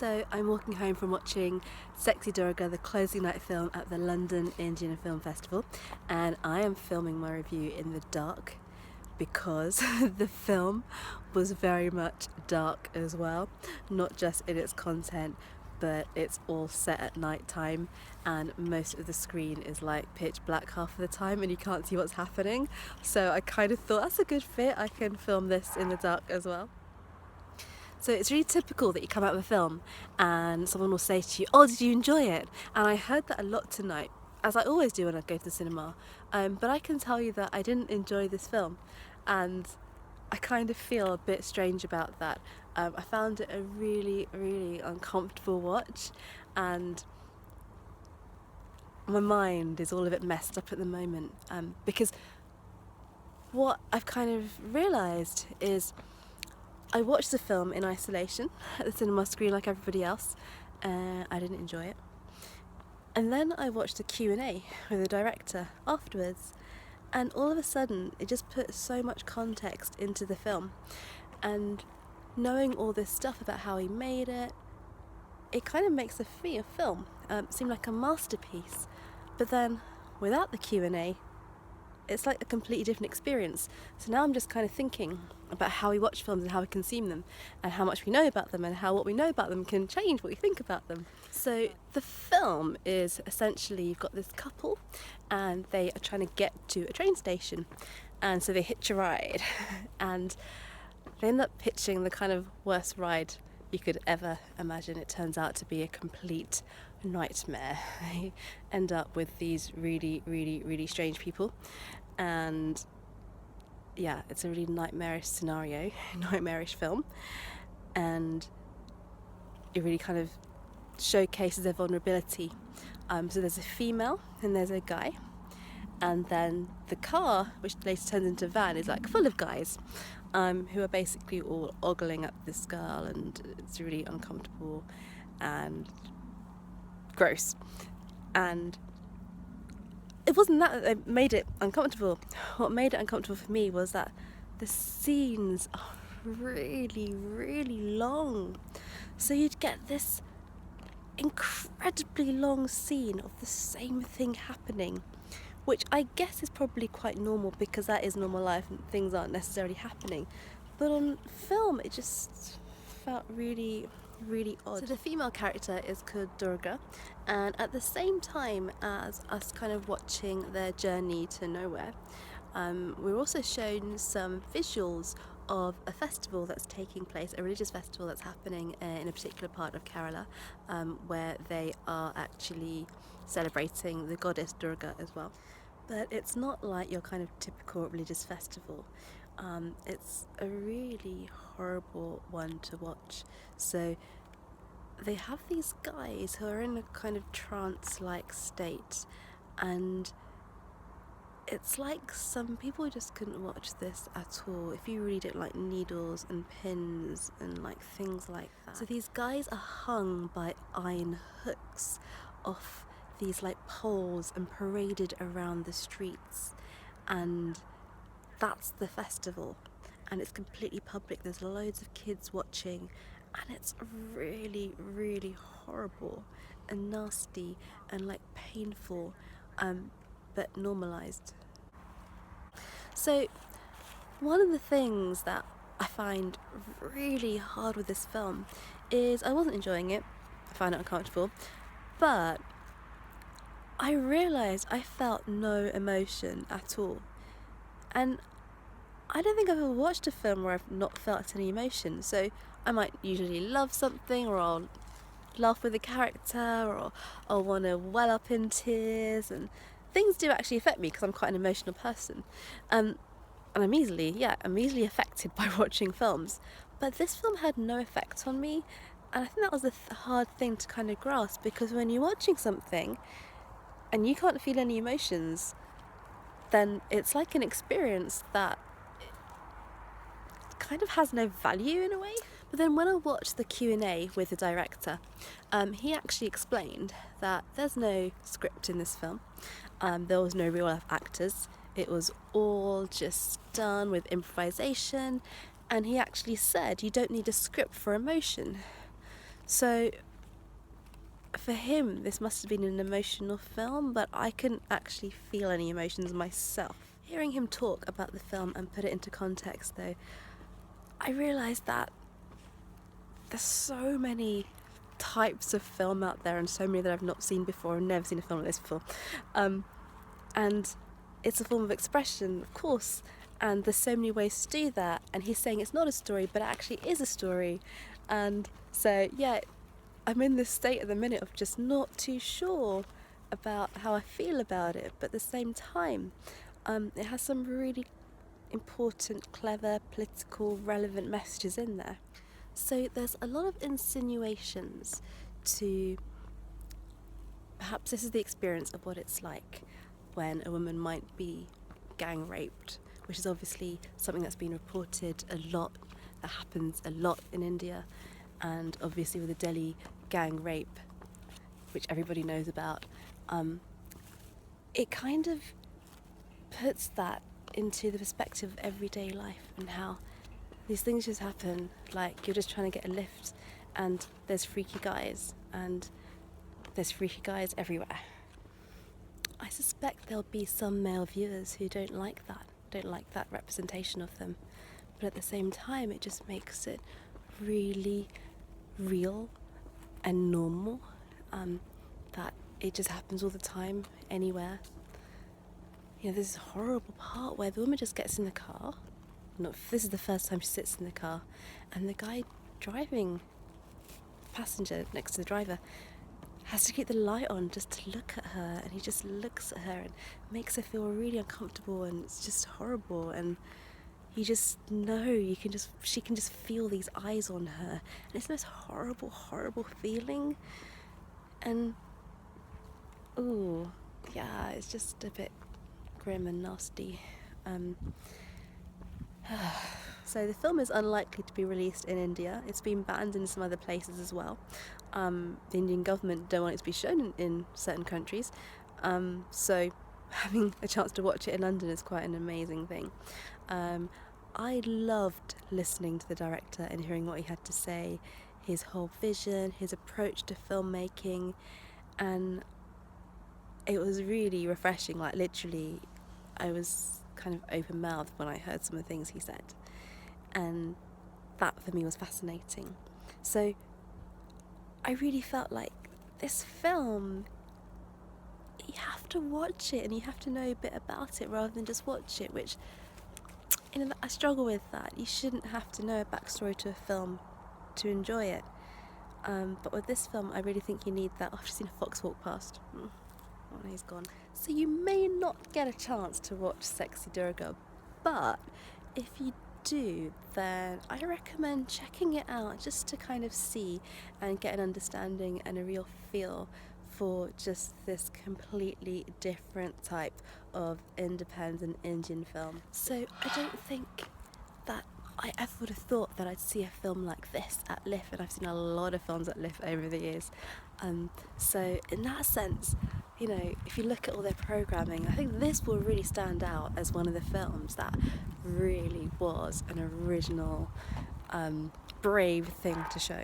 So I'm walking home from watching Sexy Durga, the closing night film at the London Indian Film Festival, and I am filming my review in the dark because the film was very much dark as well, not just in its content, but it's all set at night time and most of the screen is like pitch black half of the time and you can't see what's happening. So I kind of thought that's a good fit, I can film this in the dark as well. So it's really typical that you come out of a film and someone will say to you, "Oh, did you enjoy it?" And I heard that a lot tonight, as I always do when I go to the cinema. But I can tell you that I didn't enjoy this film, and I kind of feel a bit strange about that. I found it a really, really uncomfortable watch, and my mind is all a bit messed up at the moment because what I've kind of realised is I watched the film in isolation at the cinema screen like everybody else. I didn't enjoy it. And then I watched a Q&A with the director afterwards, and all of a sudden it just put so much context into the film. And knowing all this stuff about how he made it, it kind of makes the film seem like a masterpiece. But then without the Q&A, it's like a completely different experience. So now I'm just kind of thinking about how we watch films and how we consume them and how much we know about them and how what we know about them can change what we think about them. So the film is essentially, you've got this couple and they are trying to get to a train station, and so they hitch a ride and they end up hitching the kind of worst ride you could ever imagine. It turns out to be a complete nightmare. They end up with these really, really, really strange people, and yeah, it's a really nightmarish scenario, nightmarish film, and it really kind of showcases their vulnerability. So there's a female and there's a guy, and then the car, which later turns into a van, is like full of guys who are basically all ogling at this girl, and it's really uncomfortable and gross. And it wasn't that they made it uncomfortable. What made it uncomfortable for me was that the scenes are really, really long. So you'd get this incredibly long scene of the same thing happening, which I guess is probably quite normal because that is normal life and things aren't necessarily happening. But on film, it just felt really, really odd. So the female character is called Durga, and at the same time as us kind of watching their journey to nowhere, we're also shown some visuals of a festival that's taking place, a religious festival that's happening in a particular part of Kerala, where they are actually celebrating the goddess Durga as well. But it's not like your kind of typical religious festival. It's a really horrible one to watch. So they have these guys who are in a kind of trance-like state, and it's like some people just couldn't watch this at all if you really don't like needles and pins and like things like that. So these guys are hung by iron hooks off these like poles and paraded around the streets, and that's the festival, and it's completely public. There's loads of kids watching, and it's really, really horrible and nasty and like painful, but normalized. So one of the things that I find really hard with this film is I wasn't enjoying it. I found it uncomfortable, but I realised I felt no emotion at all. And I don't think I've ever watched a film where I've not felt any emotion. So I might usually love something, or I'll laugh with a character, or I'll want to well up in tears, and things do actually affect me because I'm quite an emotional person. And I'm easily affected by watching films. But this film had no effect on me, and I think that was a hard thing to kind of grasp, because when you're watching something and you can't feel any emotions, then it's like an experience that kind of has no value in a way. But then when I watched the Q&A with the director, he actually explained that there's no script in this film. There was no real life actors. It was all just done with improvisation, and he actually said you don't need a script for emotion. So for him, this must have been an emotional film, but I couldn't actually feel any emotions myself. Hearing him talk about the film and put it into context, though, I realised that there's so many types of film out there, and so many that I've not seen before. I've never seen a film like this before. And it's a form of expression, of course, and there's so many ways to do that. And he's saying it's not a story, but it actually is a story. And so, yeah, I'm in this state at the minute of just not too sure about how I feel about it, but at the same time, it has some really important, clever, political, relevant messages in there. So there's a lot of insinuations to perhaps this is the experience of what it's like when a woman might be gang raped, which is obviously something that's been reported a lot, that happens a lot in India, and obviously with the Delhi gang rape, which everybody knows about, it kind of puts that into the perspective of everyday life and how these things just happen. Like, you're just trying to get a lift and there's freaky guys, and there's freaky guys everywhere. I suspect there'll be some male viewers who don't like that representation of them, but at the same time it just makes it really real and normal, that it just happens all the time, anywhere. There's this horrible part where the woman just gets in the car. This is the first time she sits in the car, and the guy driving, passenger next to the driver, has to keep the light on just to look at her, and he just looks at her and makes her feel really uncomfortable, and it's just horrible. And you just know, she can just feel these eyes on her, and it's the most horrible feeling. And ooh, yeah, it's just a bit grim and nasty. So the film is unlikely to be released in India. It's been banned in some other places as well. The Indian government don't want it to be shown in certain countries. So having a chance to watch it in London is quite an amazing thing. I loved listening to the director and hearing what he had to say, his whole vision, his approach to filmmaking, and it was really refreshing. Like, literally, I was kind of open-mouthed when I heard some of the things he said, and that for me was fascinating. So I really felt like this film, you have to watch it and you have to know a bit about it rather than just watch it, which, I struggle with that. You shouldn't have to know a backstory to a film to enjoy it, but with this film I really think you need that. I've just seen a fox walk past. Oh, he's gone. So you may not get a chance to watch Sexy Durga, but if you do, then I recommend checking it out just to kind of see and get an understanding and a real feel for just this completely different type of independent Indian film. So I don't think that I ever would have thought that I'd see a film like this at LIFF, and I've seen a lot of films at LIFF over the years. So in that sense, if you look at all their programming, I think this will really stand out as one of the films that really was an original, brave thing to show.